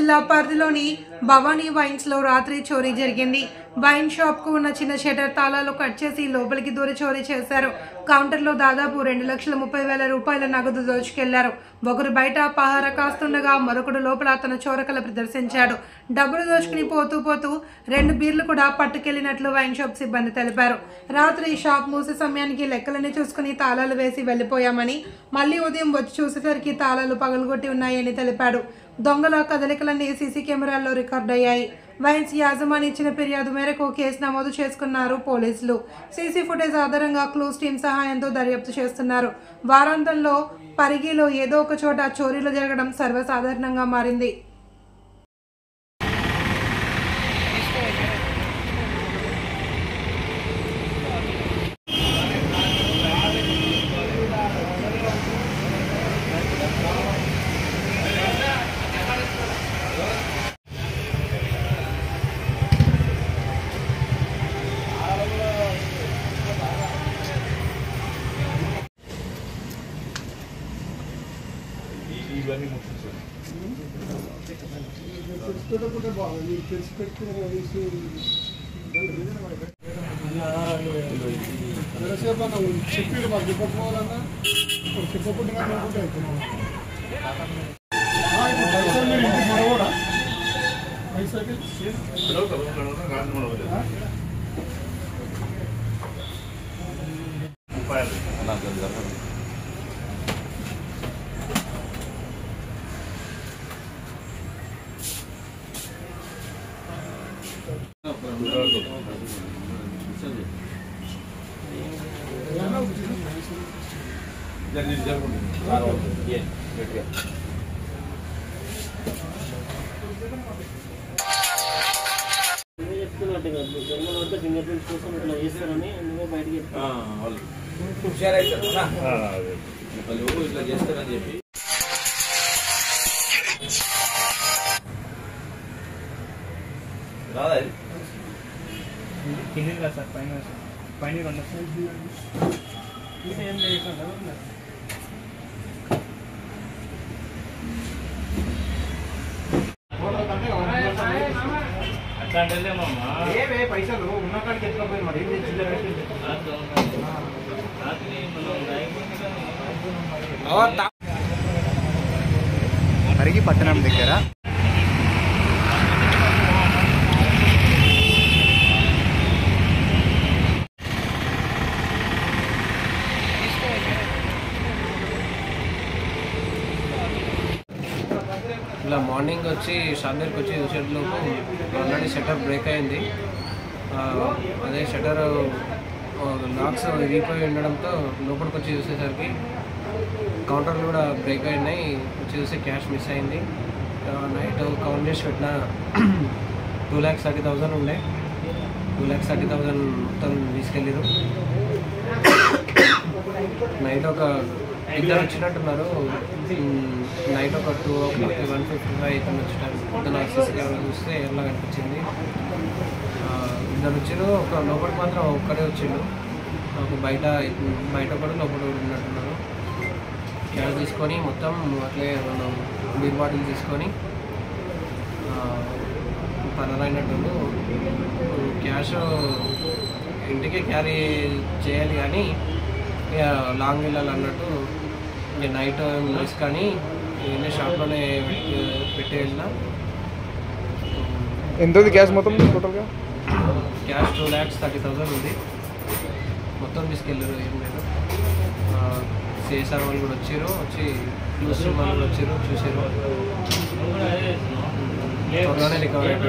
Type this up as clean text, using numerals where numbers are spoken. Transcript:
జిల్లా పరిధిలోని భవానీ వైన్స్ లో రాత్రి చోరీ జరిగింది. వైన్ షాప్ కు ఉన్న చిన్న షటర్ తాళాలు కట్ చేసి లోపలికి దూరి చోరీ చేశారు. కౌంటర్ లో దాదాపు 2,30,000 రూపాయల నగదు దోచుకెళ్లారు. ఒకరు బయట పహారా కాస్తుండగా మరొకడు లోపల తన చోరకల ప్రదర్శించాడు. డబ్బులు దోచుకుని పోతూ 2 బీర్లు కూడా పట్టుకెళ్లినట్లు వైన్ షాప్ సిబ్బంది తెలిపారు. రాత్రి షాప్ మూసే సమయానికి లెక్కలన్నీ చూసుకుని తాళాలు వేసి వెళ్లిపోయామని, మళ్లీ ఉదయం వచ్చి చూసేసరికి తాళాలు పగలగొట్టి ఉన్నాయని తెలిపాడు. దొంగల కదలికలన్నీ సీసీ కెమెరాల్లో రికార్డ్ అయ్యాయి. వైన్స్ యాజమాని ఇచ్చిన ఫిర్యాదు మేరకు కేసు నమోదు చేసుకున్నారు పోలీసులు. సీసీ ఫుటేజ్ ఆధారంగా క్లూస్ టీం సహాయంతో దర్యాప్తు చేస్తున్నారు. వారాంతంలో పరిగిలో ఏదో ఒక చోట చోరీలు జరగడం సర్వసాధారణంగా మారింది. పైసలు ఉన్న కాడికి ఎత్తుకపోయి మరి పరిగి పట్టణం దగ్గర ఇలా మార్నింగ్ వచ్చి షాప్ దగ్గరికి వచ్చి చూసేట్లోపు ఆల్రెడీ షటర్ బ్రేక్ అయింది. అదే షటర్ లాక్స్ విరిగిపోయి ఉండడంతో లోపలికి వచ్చి చూసేసరికి కౌంటర్లు కూడా బ్రేక్ అయినాయి. వచ్చి చూసి క్యాష్ మిస్ అయింది. నైట్ కౌంట్ చేసి పెట్టిన 2,30,000 ఉండే. 2,30,000 మొత్తం తీసుకెళ్ళారు. నైట్ ఒక ఇద్దరు వచ్చినట్టున్నారు. నైట్ ఒక 2 o'clock 1:55 అవుతుంది వచ్చేటానికి. పొద్దున సీసీ కెమెరా చూస్తే ఎలా కనిపించింది. ఇద్దరు వచ్చారు. ఒక లోపలికి మాత్రం ఒక్కడే వచ్చిండు. ఒక బయట కూడా లోపల ఉన్నట్టున్నారు. క్యాష్ తీసుకొని మొత్తం అట్లే మనం బీర్ బాటిల్ తీసుకొని పనరైనట్టు క్యాష్ ఇంటికి క్యారీ చేయాలి కానీ ఇక లాంగ్ వెళ్ళాలి అన్నట్టు ఇక నైట్ మిస్ కానీ నేనే షాప్లోనే పెట్టి వెళ్ళిన. ఎంత క్యాష్ మొత్తం టోటల్గా? క్యాష్ 2,30,000 ఉంది. మొత్తం తీసుకెళ్ళారు. ఏం లేదు. సిఎస్ఆర్ వాళ్ళు కూడా వచ్చి క్లూస్ వాళ్ళు వచ్చారు, చూసారు. త్వరగానే రికవర్ అయిపోయారు.